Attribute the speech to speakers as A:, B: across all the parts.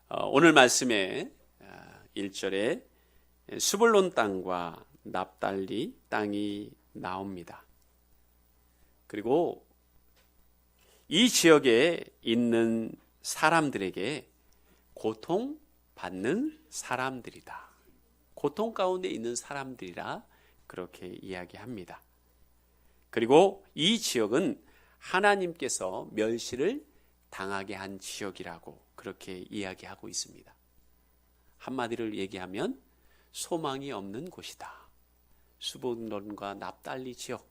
A: 오늘 말씀의 1절에 스불론 땅과 납달리 땅이 나옵니다. 그리고 이 지역에 있는 사람들에게 고통받는 사람들이다. 고통 가운데 있는 사람들이라 그렇게 이야기합니다. 그리고 이 지역은 하나님께서 멸시를 당하게 한 지역이라고 그렇게 이야기하고 있습니다. 한마디로 얘기하면 소망이 없는 곳이다. 스불론과 납달리 지역,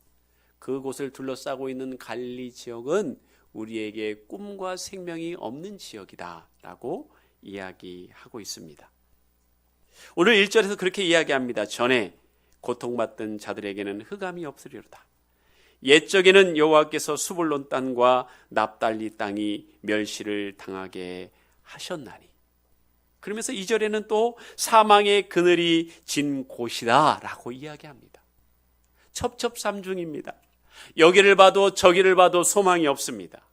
A: 그곳을 둘러싸고 있는 갈릴리 지역은 우리에게 꿈과 생명이 없는 지역이다 라고 이야기하고 있습니다. 오늘 1절에서 그렇게 이야기합니다. 전에 고통받던 자들에게는 흑암이 없으리로다. 옛적에는 여호와께서 스불론 땅과 납달리 땅이 멸시를 당하게 하셨나니. 그러면서 2절에는 또 사망의 그늘이 진 곳이다 라고 이야기합니다. 첩첩삼중입니다. 여기를 봐도 저기를 봐도 소망이 없습니다.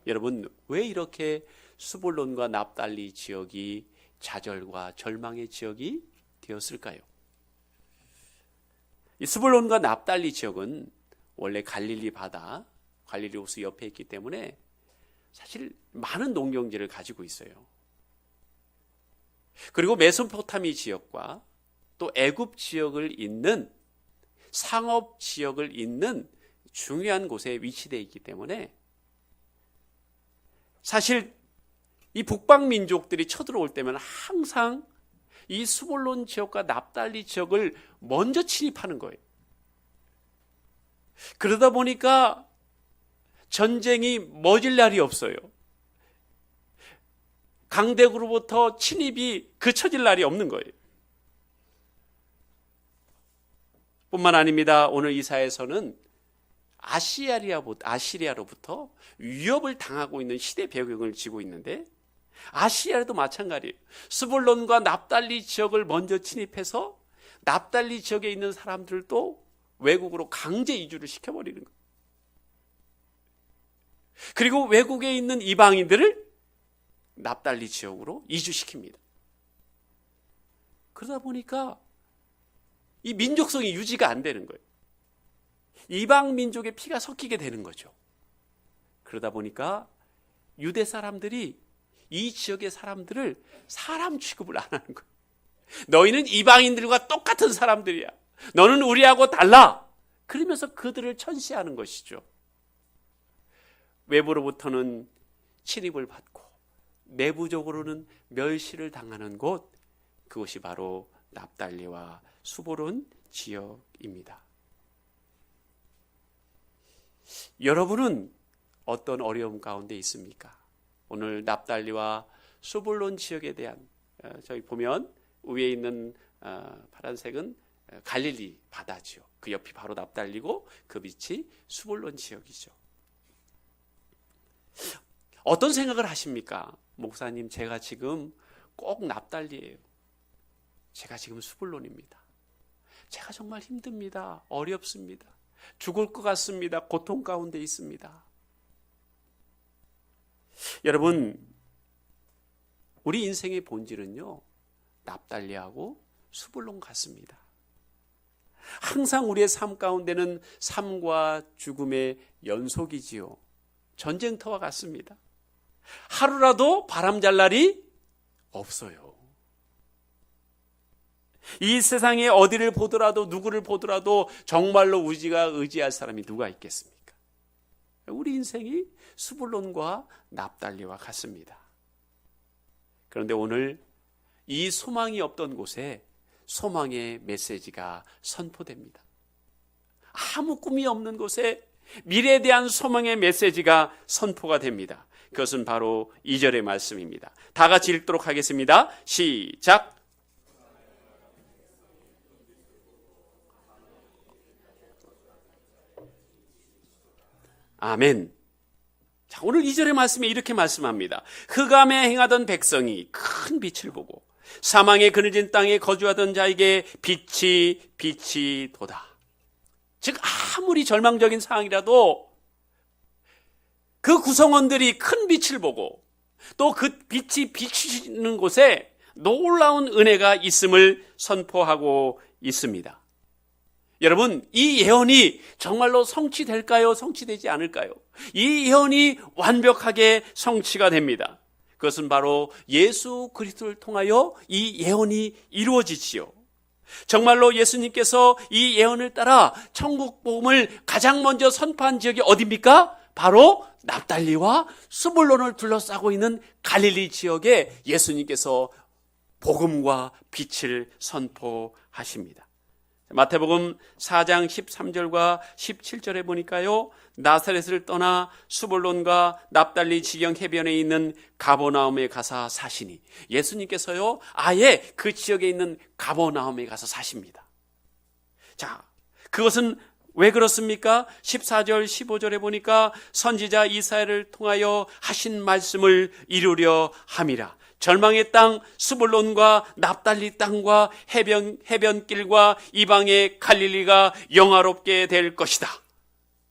A: 여러분, 왜 이렇게 스불론과 납달리 지역이 좌절과 절망의 지역이 되었을까요? 이 스불론과 납달리 지역은 원래 갈릴리 바다, 갈릴리 호수 옆에 있기 때문에 사실 많은 농경지를 가지고 있어요. 그리고 메소포타미 지역과 또 애굽 지역을 잇는 상업 지역을 잇는 중요한 곳에 위치되어 있기 때문에 사실 이 북방 민족들이 쳐들어올 때면 항상 이 스불론 지역과 납달리 지역을 먼저 침입하는 거예요. 그러다 보니까 전쟁이 멎을 날이 없어요. 강대국으로부터 침입이 그쳐질 날이 없는 거예요. 뿐만 아닙니다. 오늘 이사에서는 아시리아로부터 위협을 당하고 있는 시대 배경을 지고 있는데, 아시리아도 마찬가지예요. 스불론과 납달리 지역을 먼저 침입해서 납달리 지역에 있는 사람들도 외국으로 강제 이주를 시켜버리는 거예요. 그리고 외국에 있는 이방인들을 납달리 지역으로 이주시킵니다. 그러다 보니까 이 민족성이 유지가 안 되는 거예요. 이방 민족의 피가 섞이게 되는 거죠. 그러다 보니까 유대 사람들이 이 지역의 사람들을 사람 취급을 안 하는 거예요. 너희는 이방인들과 똑같은 사람들이야. 너는 우리하고 달라. 그러면서 그들을 천시하는 것이죠. 외부로부터는 침입을 받고 내부적으로는 멸시를 당하는 곳, 그것이 바로 납달리와 스불론 지역입니다. 여러분은 어떤 어려움 가운데 있습니까? 오늘 납달리와 스불론 지역에 대한, 저기 보면 위에 있는 파란색은 갈릴리 바다죠. 그 옆이 바로 납달리고 그 밑이 스불론 지역이죠. 어떤 생각을 하십니까? 목사님, 제가 지금 꼭 납달리예요. 제가 지금 스불론입니다. 제가 정말 힘듭니다. 어렵습니다. 죽을 것 같습니다. 고통 가운데 있습니다. 여러분, 우리 인생의 본질은요, 납달리하고 스불론 같습니다. 항상 우리의 삶 가운데는 삶과 죽음의 연속이지요. 전쟁터와 같습니다. 하루라도 바람 잘 날이 없어요. 이 세상에 어디를 보더라도 누구를 보더라도 정말로 우리가 의지할 사람이 누가 있겠습니까? 우리 인생이 스불론과 납달리와 같습니다. 그런데 오늘 이 소망이 없던 곳에 소망의 메시지가 선포됩니다. 아무 꿈이 없는 곳에 미래에 대한 소망의 메시지가 선포가 됩니다. 그것은 바로 2절의 말씀입니다. 다 같이 읽도록 하겠습니다. 시작. 아멘. 자, 오늘 2절의 말씀에 이렇게 말씀합니다. 흑암에 행하던 백성이 큰 빛을 보고 사망의 그늘진 땅에 거주하던 자에게 빛이 도다. 즉 아무리 절망적인 상황이라도 그 구성원들이 큰 빛을 보고 또 그 빛이 비추시는 곳에 놀라운 은혜가 있음을 선포하고 있습니다. 여러분, 이 예언이 정말로 성취될까요? 성취되지 않을까요? 이 예언이 완벽하게 성취가 됩니다. 그것은 바로 예수 그리스도를 통하여 이 예언이 이루어지지요. 정말로 예수님께서 이 예언을 따라 천국 복음을 가장 먼저 선포한 지역이 어디입니까? 바로 납달리와 스불론을 둘러싸고 있는 갈릴리 지역에 예수님께서 복음과 빛을 선포하십니다. 마태복음 4장 13절과 17절에 보니까요, 나사렛을 떠나 스불론과 납달리 지경 해변에 있는 가버나움에 가서 사시니, 예수님께서요 아예 그 지역에 있는 가버나움에 가서 사십니다. 자, 그것은 왜 그렇습니까? 14절 15절에 보니까 선지자 이사야를 통하여 하신 말씀을 이루려 함이라. 절망의 땅 스불론과 납달리 땅과 해변길과 이방의 갈릴리가 영화롭게 될 것이다.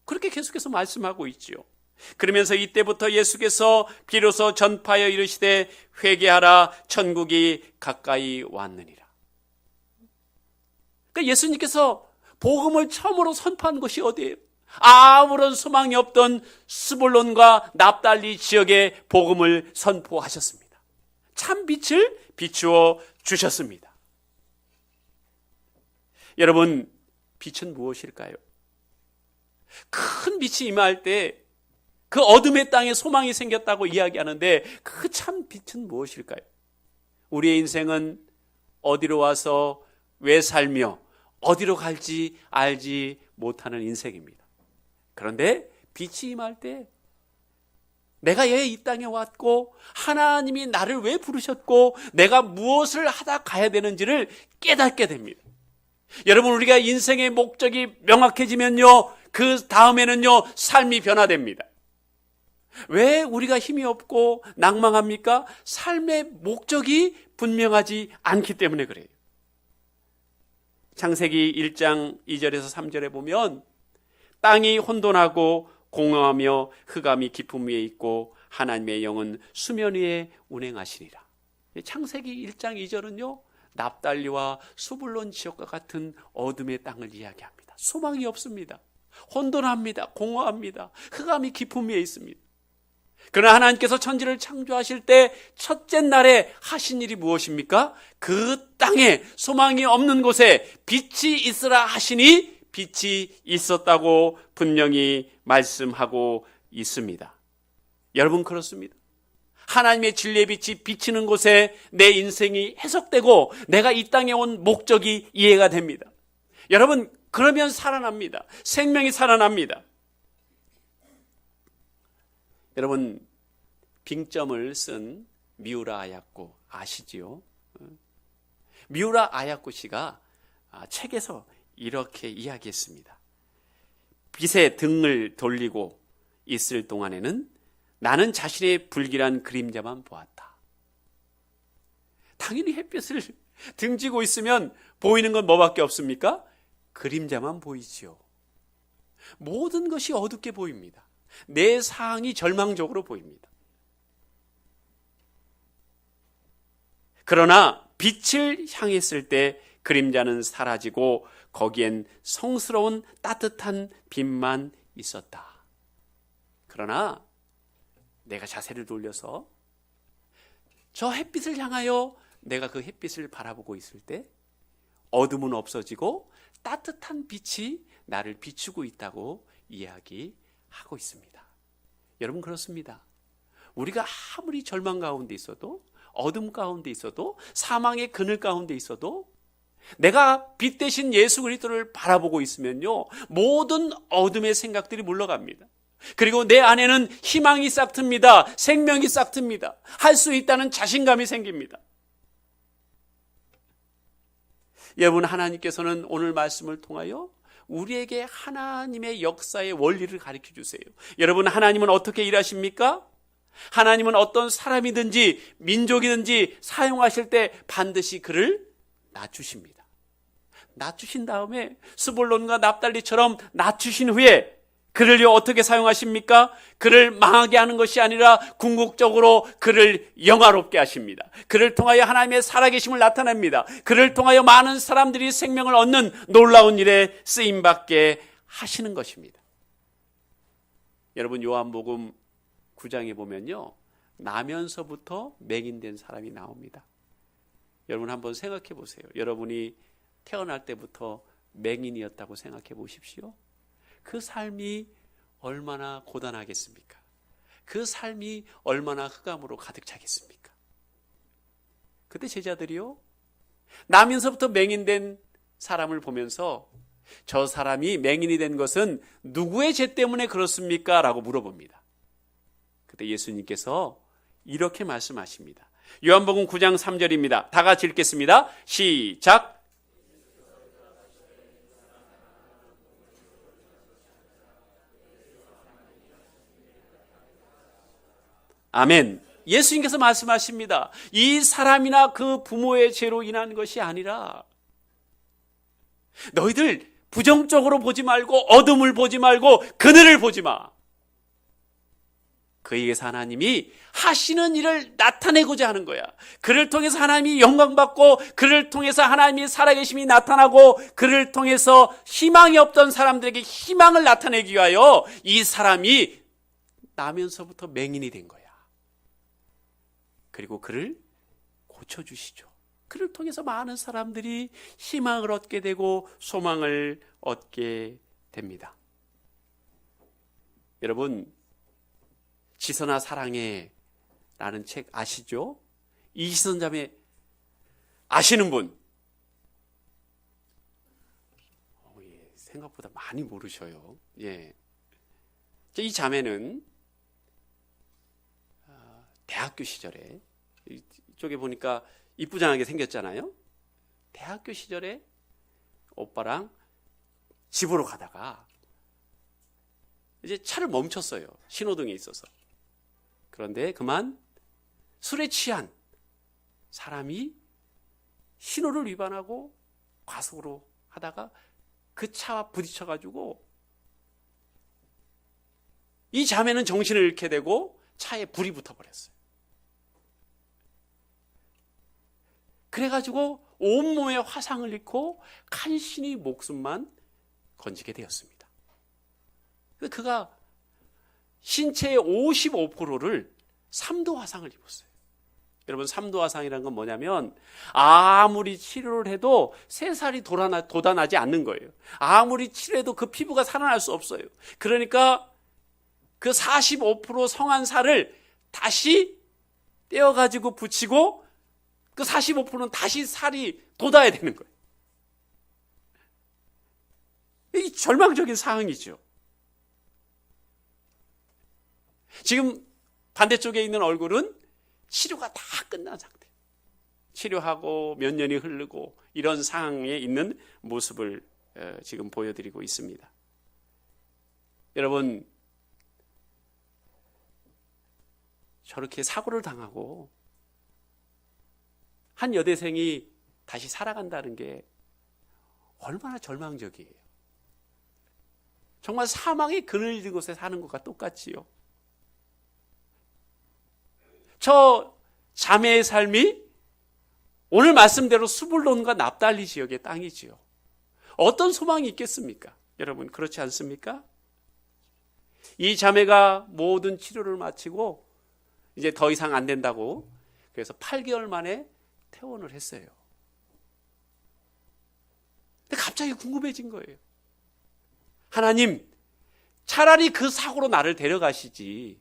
A: 그렇게 계속해서 말씀하고 있지요. 그러면서 이때부터 예수께서 비로소 전파하여 이르시되 회개하라, 천국이 가까이 왔느니라. 그러니까 예수님께서 복음을 처음으로 선포한 것이 어디예요? 아무런 소망이 없던 스불론과 납달리 지역에 복음을 선포하셨습니다. 참 빛을 비추어 주셨습니다. 여러분, 빛은 무엇일까요? 큰 빛이 임할 때 그 어둠의 땅에 소망이 생겼다고 이야기하는데 그 참 빛은 무엇일까요? 우리의 인생은 어디로 와서 왜 살며 어디로 갈지 알지 못하는 인생입니다. 그런데 빛이 임할 때 내가 왜 이 땅에 왔고 하나님이 나를 왜 부르셨고 내가 무엇을 하다 가야 되는지를 깨닫게 됩니다. 여러분, 우리가 인생의 목적이 명확해지면요, 그 다음에는요 삶이 변화됩니다. 왜 우리가 힘이 없고 낭망합니까? 삶의 목적이 분명하지 않기 때문에 그래요. 창세기 1장 2절에서 3절에 보면 땅이 혼돈하고 공허하며 흑암이 깊음 위에 있고 하나님의 영은 수면 위에 운행하시니라. 창세기 1장 2절은요 납달리와 스불론 지역과 같은 어둠의 땅을 이야기합니다. 소망이 없습니다. 혼돈합니다. 공허합니다. 흑암이 깊음 위에 있습니다. 그러나 하나님께서 천지를 창조하실 때 첫째 날에 하신 일이 무엇입니까? 그 땅에 소망이 없는 곳에 빛이 있으라 하시니 빛이 있었다고 분명히 말씀하고 있습니다. 여러분, 그렇습니다. 하나님의 진리의 빛이 비치는 곳에 내 인생이 해석되고 내가 이 땅에 온 목적이 이해가 됩니다. 여러분, 그러면 살아납니다. 생명이 살아납니다. 여러분, 빙점을 쓴 미우라 아야코 아시지요? 미우라 아야코 씨가 책에서 이렇게 이야기했습니다. 빛에 등을 돌리고 있을 동안에는 나는 자신의 불길한 그림자만 보았다. 당연히 햇빛을 등지고 있으면 보이는 건 뭐밖에 없습니까? 그림자만 보이지요. 모든 것이 어둡게 보입니다. 내 상황이 절망적으로 보입니다. 그러나 빛을 향했을 때 그림자는 사라지고 거기엔 성스러운 따뜻한 빛만 있었다. 그러나 내가 자세를 돌려서 저 햇빛을 향하여 내가 그 햇빛을 바라보고 있을 때 어둠은 없어지고 따뜻한 빛이 나를 비추고 있다고 이야기하고 있습니다. 여러분, 그렇습니다. 우리가 아무리 절망 가운데 있어도, 어둠 가운데 있어도, 사망의 그늘 가운데 있어도 내가 빛 대신 예수 그리스도를 바라보고 있으면요 모든 어둠의 생각들이 물러갑니다. 그리고 내 안에는 희망이 싹 틉니다. 생명이 싹 틉니다. 할 수 있다는 자신감이 생깁니다. 여러분, 하나님께서는 오늘 말씀을 통하여 우리에게 하나님의 역사의 원리를 가르쳐 주세요. 여러분, 하나님은 어떻게 일하십니까? 하나님은 어떤 사람이든지 민족이든지 사용하실 때 반드시 그를 낮추십니다. 낮추신 다음에 스불론과 납달리처럼 낮추신 후에 그를요 어떻게 사용하십니까? 그를 망하게 하는 것이 아니라 궁극적으로 그를 영화롭게 하십니다. 그를 통하여 하나님의 살아계심을 나타냅니다. 그를 통하여 많은 사람들이 생명을 얻는 놀라운 일에 쓰임받게 하시는 것입니다. 여러분, 요한복음 9장에 보면요, 나면서부터 맹인된 사람이 나옵니다. 여러분 한번 생각해 보세요. 여러분이 태어날 때부터 맹인이었다고 생각해 보십시오. 그 삶이 얼마나 고단하겠습니까? 그 삶이 얼마나 흑암으로 가득 차겠습니까? 그때 제자들이요, 나면서부터 맹인된 사람을 보면서 저 사람이 맹인이 된 것은 누구의 죄 때문에 그렇습니까? 라고 물어봅니다. 그때 예수님께서 이렇게 말씀하십니다. 요한복음 9장 3절입니다. 다 같이 읽겠습니다. 시작. 아멘. 예수님께서 말씀하십니다. 이 사람이나 그 부모의 죄로 인한 것이 아니라 너희들 부정적으로 보지 말고 어둠을 보지 말고 그늘을 보지 마. 그에게서 하나님이 하시는 일을 나타내고자 하는 거야. 그를 통해서 하나님이 영광받고 그를 통해서 하나님이 살아계심이 나타나고 그를 통해서 희망이 없던 사람들에게 희망을 나타내기 위하여 이 사람이 나면서부터 맹인이 된 거야. 그리고 그를 고쳐주시죠. 그를 통해서 많은 사람들이 희망을 얻게 되고 소망을 얻게 됩니다. 여러분, 지선아 사랑해 라는 책 아시죠? 이지선 자매 아시는 분? 생각보다 많이 모르셔요. 예. 이 자매는 대학교 시절에, 이쪽에 보니까 이쁘장하게 생겼잖아요. 대학교 시절에 오빠랑 집으로 가다가 이제 차를 멈췄어요. 신호등에 있어서. 그런데 그만 술에 취한 사람이 신호를 위반하고 과속으로 하다가 그 차와 부딪혀가지고 이 자매는 정신을 잃게 되고 차에 불이 붙어버렸어요. 그래가지고 온몸에 화상을 입고 간신히 목숨만 건지게 되었습니다. 그가 신체의 55%를 3도 화상을 입었어요. 여러분, 3도 화상이라는 건 뭐냐면 아무리 치료를 해도 새살이 돋아나지 않는 거예요. 아무리 치료해도 그 피부가 살아날 수 없어요. 그러니까 그 45% 성한 살을 다시 떼어가지고 붙이고 그 45%는 다시 살이 돋아야 되는 거예요. 이 절망적인 상황이죠. 지금 반대쪽에 있는 얼굴은 치료가 다 끝난 상태. 치료하고 몇 년이 흐르고 이런 상황에 있는 모습을 지금 보여드리고 있습니다. 여러분, 저렇게 사고를 당하고 한 여대생이 다시 살아간다는 게 얼마나 절망적이에요. 정말 사망의 그늘진 곳에 사는 것과 똑같지요. 저 자매의 삶이 오늘 말씀대로 스불론과 납달리 지역의 땅이지요. 어떤 소망이 있겠습니까? 여러분, 그렇지 않습니까? 이 자매가 모든 치료를 마치고 이제 더 이상 안 된다고 그래서 8개월 만에 퇴원을 했어요. 근데 갑자기 궁금해진 거예요. 하나님, 차라리 그 사고로 나를 데려가시지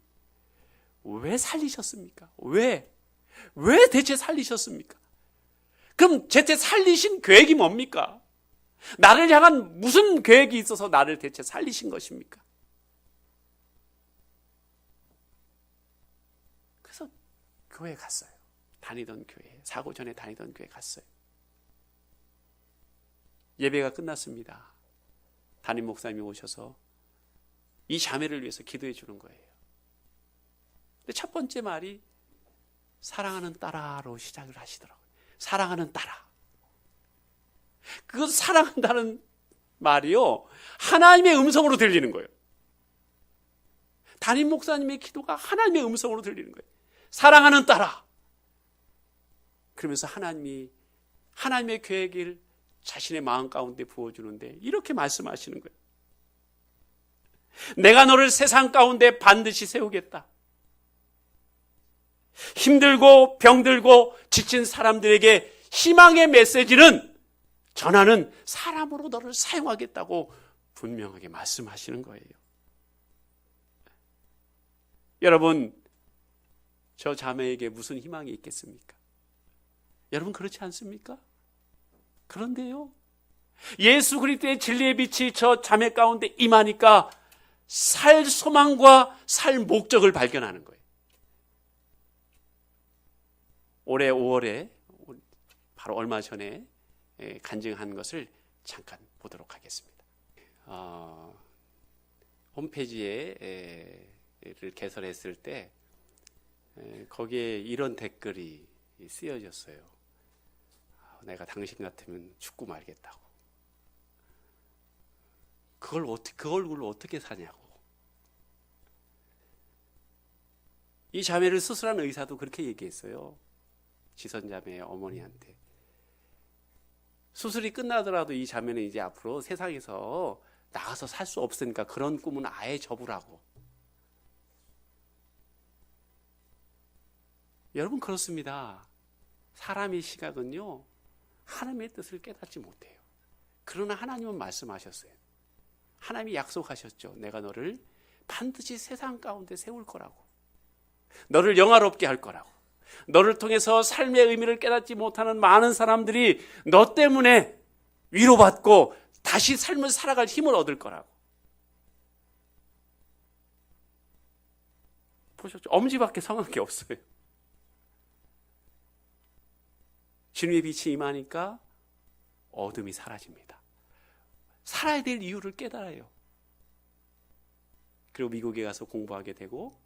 A: 왜 살리셨습니까? 왜 대체 살리셨습니까? 그럼 대체 살리신 계획이 뭡니까? 나를 향한 무슨 계획이 있어서 나를 대체 살리신 것입니까? 그래서 교회에 갔어요. 다니던 교회, 사고 전에 다니던 교회 갔어요. 예배가 끝났습니다. 담임 목사님이 오셔서 이 자매를 위해서 기도해 주는 거예요. 근데 첫 번째 말이 사랑하는 딸아로 시작을 하시더라고요. 사랑하는 딸아. 그 사랑한다는 말이요, 하나님의 음성으로 들리는 거예요. 담임 목사님의 기도가 하나님의 음성으로 들리는 거예요. 사랑하는 딸아. 그러면서 하나님의 계획을 자신의 마음 가운데 부어주는데 이렇게 말씀하시는 거예요. 내가 너를 세상 가운데 반드시 세우겠다. 힘들고 병들고 지친 사람들에게 희망의 메시지는 전하는 사람으로 너를 사용하겠다고 분명하게 말씀하시는 거예요. 여러분, 저 자매에게 무슨 희망이 있겠습니까? 여러분 그렇지 않습니까? 그런데요, 예수 그리스도의 진리의 빛이 저 자매 가운데 임하니까 살 소망과 살 목적을 발견하는 거예요. 올해 5월에 바로 얼마 전에 간증한 것을 잠깐 보도록 하겠습니다. 홈페이지를 개설했을 때 거기에 이런 댓글이 쓰여졌어요. 내가 당신 같으면 죽고 말겠다고. 그 얼굴로 어떻게 사냐고. 이 자매를 수술한 의사도 그렇게 얘기했어요. 지선자매의 어머니한테. 수술이 끝나더라도 이 자매는 이제 앞으로 세상에서 나가서 살 수 없으니까 그런 꿈은 아예 접으라고. 여러분 그렇습니다. 사람의 시각은요, 하나님의 뜻을 깨닫지 못해요. 그러나 하나님은 말씀하셨어요. 하나님이 약속하셨죠. 내가 너를 반드시 세상 가운데 세울 거라고. 너를 영화롭게 할 거라고. 너를 통해서 삶의 의미를 깨닫지 못하는 많은 사람들이 너 때문에 위로받고 다시 삶을 살아갈 힘을 얻을 거라고. 보셨죠? 엄지밖에 성한 게 없어요. 주님의 빛이 임하니까 어둠이 사라집니다. 살아야 될 이유를 깨달아요. 그리고 미국에 가서 공부하게 되고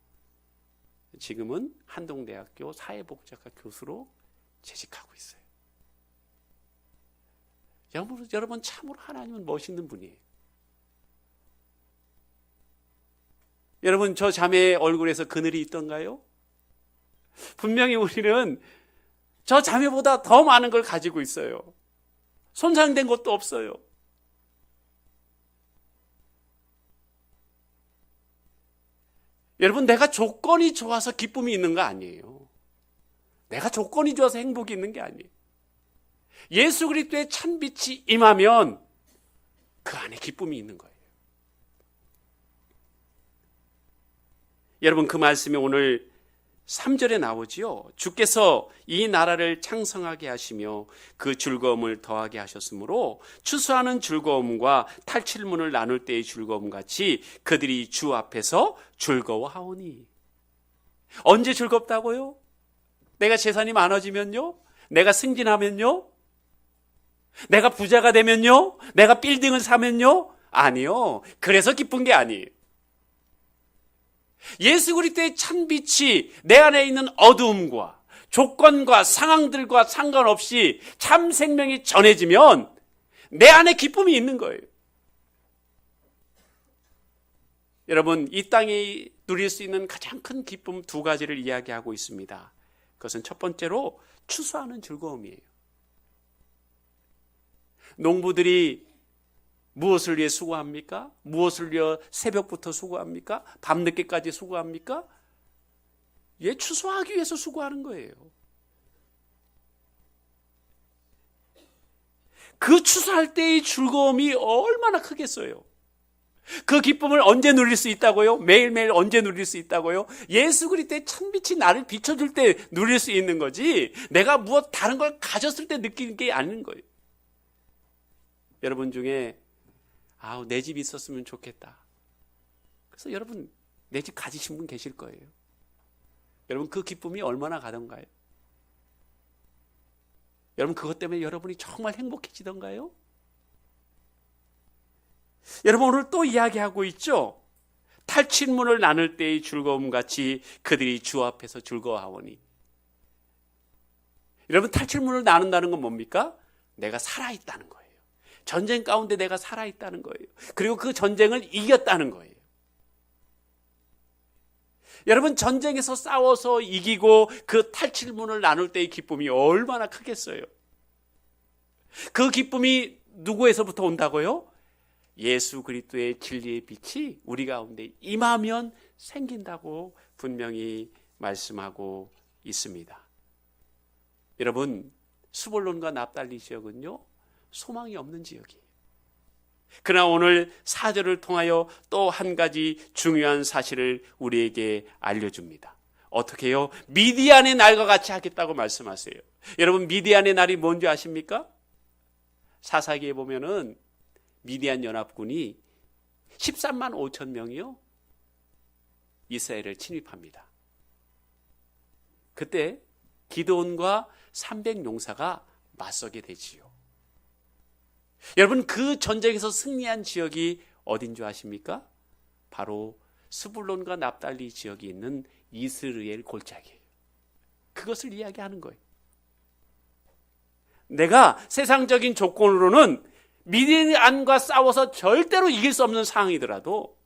A: 지금은 한동대학교 사회복지학과 교수로 재직하고 있어요. 여러분 참으로 하나님은 멋있는 분이에요. 여러분 저 자매의 얼굴에서 그늘이 있던가요? 분명히 우리는 저 자매보다 더 많은 걸 가지고 있어요. 손상된 것도 없어요. 여러분 내가 조건이 좋아서 기쁨이 있는 거 아니에요. 내가 조건이 좋아서 행복이 있는 게 아니에요. 예수 그리스도의 찬빛이 임하면 그 안에 기쁨이 있는 거예요. 여러분 그 말씀이 오늘 3절에 나오지요. 주께서 이 나라를 창성하게 하시며 그 즐거움을 더하게 하셨으므로 추수하는 즐거움과 탈취문을 나눌 때의 즐거움 같이 그들이 주 앞에서 즐거워하오니. 언제 즐겁다고요? 내가 재산이 많아지면요? 내가 승진하면요? 내가 부자가 되면요? 내가 빌딩을 사면요? 아니요. 그래서 기쁜 게 아니에요. 예수 그리스도의 찬빛이 내 안에 있는 어두움과 조건과 상황들과 상관없이 참 생명이 전해지면 내 안에 기쁨이 있는 거예요. 여러분 이 땅에 누릴 수 있는 가장 큰 기쁨 두 가지를 이야기하고 있습니다. 그것은 첫 번째로 추수하는 즐거움이에요. 농부들이 무엇을 위해 수고합니까? 무엇을 위해 새벽부터 수고합니까? 밤늦게까지 수고합니까? 추수하기 위해서 수고하는 거예요. 그 추수할 때의 즐거움이 얼마나 크겠어요. 그 기쁨을 언제 누릴 수 있다고요? 매일매일 언제 누릴 수 있다고요? 예수 그리스도의 찬빛이 나를 비춰줄 때 누릴 수 있는 거지 내가 무엇 다른 걸 가졌을 때 느끼는 게 아닌 거예요. 여러분 중에 내 집 있었으면 좋겠다. 그래서 여러분 내 집 가지신 분 계실 거예요. 여러분 그 기쁨이 얼마나 가던가요? 여러분 그것 때문에 여러분이 정말 행복해지던가요? 여러분 오늘 또 이야기하고 있죠. 탈취문을 나눌 때의 즐거움 같이 그들이 주 앞에서 즐거워하오니. 여러분 탈취문을 나눈다는 건 뭡니까? 내가 살아있다는 거예요. 전쟁 가운데 내가 살아있다는 거예요. 그리고 그 전쟁을 이겼다는 거예요. 여러분, 전쟁에서 싸워서 이기고 그 탈취문을 나눌 때의 기쁨이 얼마나 크겠어요. 그 기쁨이 누구에서부터 온다고요? 예수 그리스도의 진리의 빛이 우리 가운데 임하면 생긴다고 분명히 말씀하고 있습니다. 여러분, 스불론과 납달리 지역은요, 소망이 없는 지역이에요. 그러나 오늘 4절을 통하여 또 한 가지 중요한 사실을 우리에게 알려줍니다. 어떻게 해요? 미디안의 날과 같이 하겠다고 말씀하세요. 여러분, 미디안의 날이 뭔지 아십니까? 사사기에 보면은 미디안 연합군이 13만 5천 명이요, 이스라엘을 침입합니다. 그때 기드온과 300용사가 맞서게 되지요. 여러분, 그 전쟁에서 승리한 지역이 어딘 줄 아십니까? 바로 스불론과 납달리 지역이 있는 이스라엘 골짜기예요. 그것을 이야기하는 거예요. 내가 세상적인 조건으로는 미디안과 싸워서 절대로 이길 수 없는 상황이더라도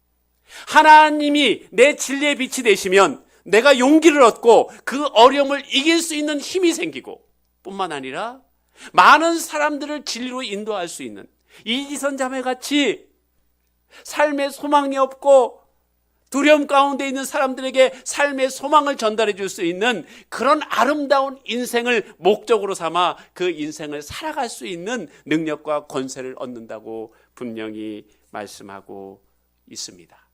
A: 하나님이 내 진리의 빛이 되시면 내가 용기를 얻고 그 어려움을 이길 수 있는 힘이 생기고, 뿐만 아니라 많은 사람들을 진리로 인도할 수 있는, 이지선 자매같이 삶의 소망이 없고 두려움 가운데 있는 사람들에게 삶의 소망을 전달해 줄 수 있는 그런 아름다운 인생을 목적으로 삼아 그 인생을 살아갈 수 있는 능력과 권세를 얻는다고 분명히 말씀하고 있습니다.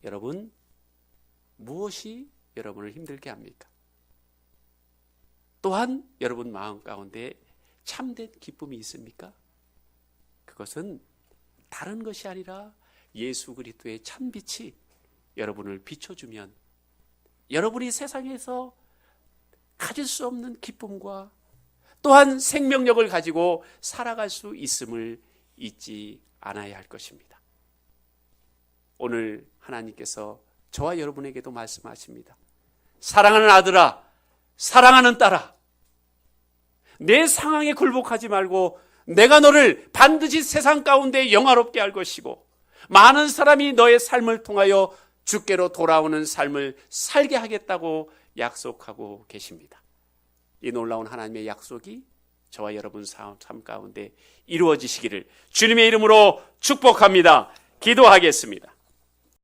A: 여러분, 무엇이 여러분을 힘들게 합니까? 또한 여러분 마음 가운데 참된 기쁨이 있습니까? 그것은 다른 것이 아니라 예수 그리스도의 참빛이 여러분을 비춰주면 여러분이 세상에서 가질 수 없는 기쁨과 또한 생명력을 가지고 살아갈 수 있음을 잊지 않아야 할 것입니다. 오늘 하나님께서 저와 여러분에게도 말씀하십니다. 사랑하는 아들아, 사랑하는 딸아, 내 상황에 굴복하지 말고 내가 너를 반드시 세상 가운데 영화롭게 할 것이고 많은 사람이 너의 삶을 통하여 주께로 돌아오는 삶을 살게 하겠다고 약속하고 계십니다. 이 놀라운 하나님의 약속이 저와 여러분 삶 가운데 이루어지시기를 주님의 이름으로 축복합니다. 기도하겠습니다.